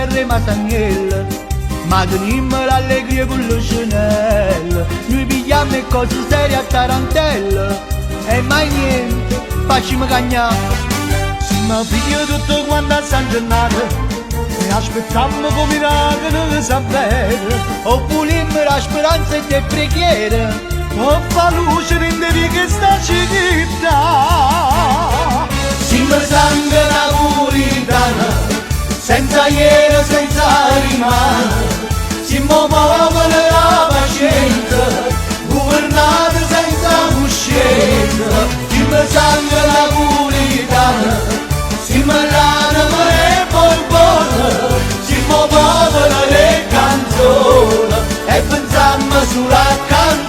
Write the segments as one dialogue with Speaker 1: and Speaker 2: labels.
Speaker 1: terra Masagnella, ma teniamo l'allegria con lo Chanel. Noi pigliamo le cose serie a tarantella, e mai niente, facciamo cagnare.
Speaker 2: Siamo figli tutto quanto a San Gennaro e aspettiamo come miracolo sapere.
Speaker 1: O pulimmo la speranza e le preghiere,
Speaker 2: O fa luce in devi che sta città.
Speaker 1: siamo sangue napolitana, senza ieri, senza rimane. Siamo popolo della pazienza, governati senza coscienza. Siamo sangue napolitana, siamo l'anima e poi buona. Siamo popolo delle canzoni e pensiamo solo a cantare.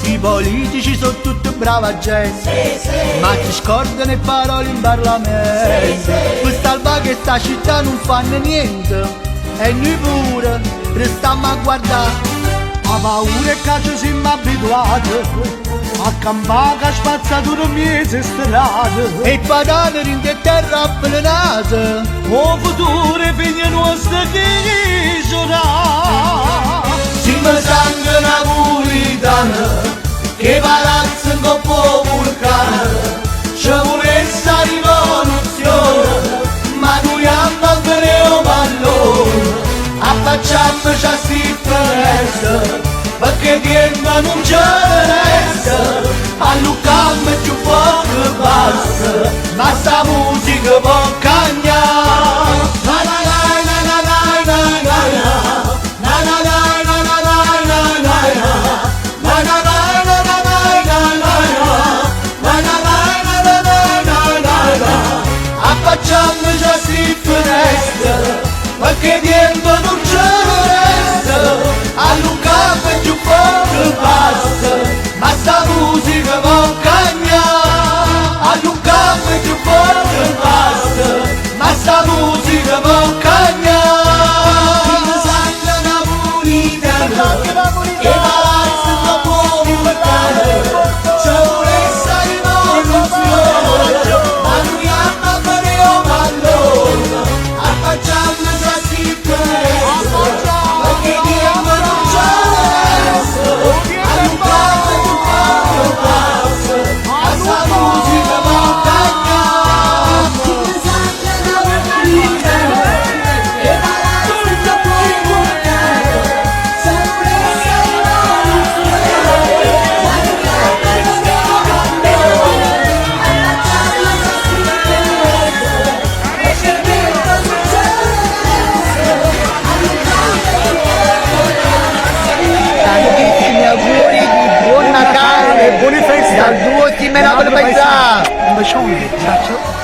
Speaker 1: I politici sono tutti brava gente, ma ci scordano le parole in Parlamento. Quest'alba che sta città non fanno niente, e noi pure restiamo a guardare.
Speaker 2: A paura e che ci siamo abituati a campare spazzatura in mezzo strade.
Speaker 1: E patate in terra avvelenate,
Speaker 2: O futuro figli nostri che giurare.
Speaker 1: siamo sangue napolitano, che palazzo in coppo vulcano. Ci vuole sta rivoluzione, ma noi andiamo bene o pallone. Affacciamoci a differenza, perché tempo non ce ne resta. A Lucam più poco basta, ma sta musica può cagnare. La la la la la la la la la la la la la la la la la la la. Affacciamoci a differenza, perché tempo non ce ne resta. A Lucam più poco basta, ma sta musica può cagnare. A Lucam più poco basta, ma sta musica può cagnare. Siamo sangue napolitano, che palazzo non può vulcano. Ci vuole sta rivoluzione, ma noi andiamo bene o pallone. Affacciamoci a differenza, perché tempo non ce ne resta. A Lucam più poco basta, ma sta musica può cagnare. Tantissimi auguri di buon Natale,
Speaker 2: Buone feste.
Speaker 1: dal duo Team Napoli Paesà.
Speaker 2: Un bacione, ciao.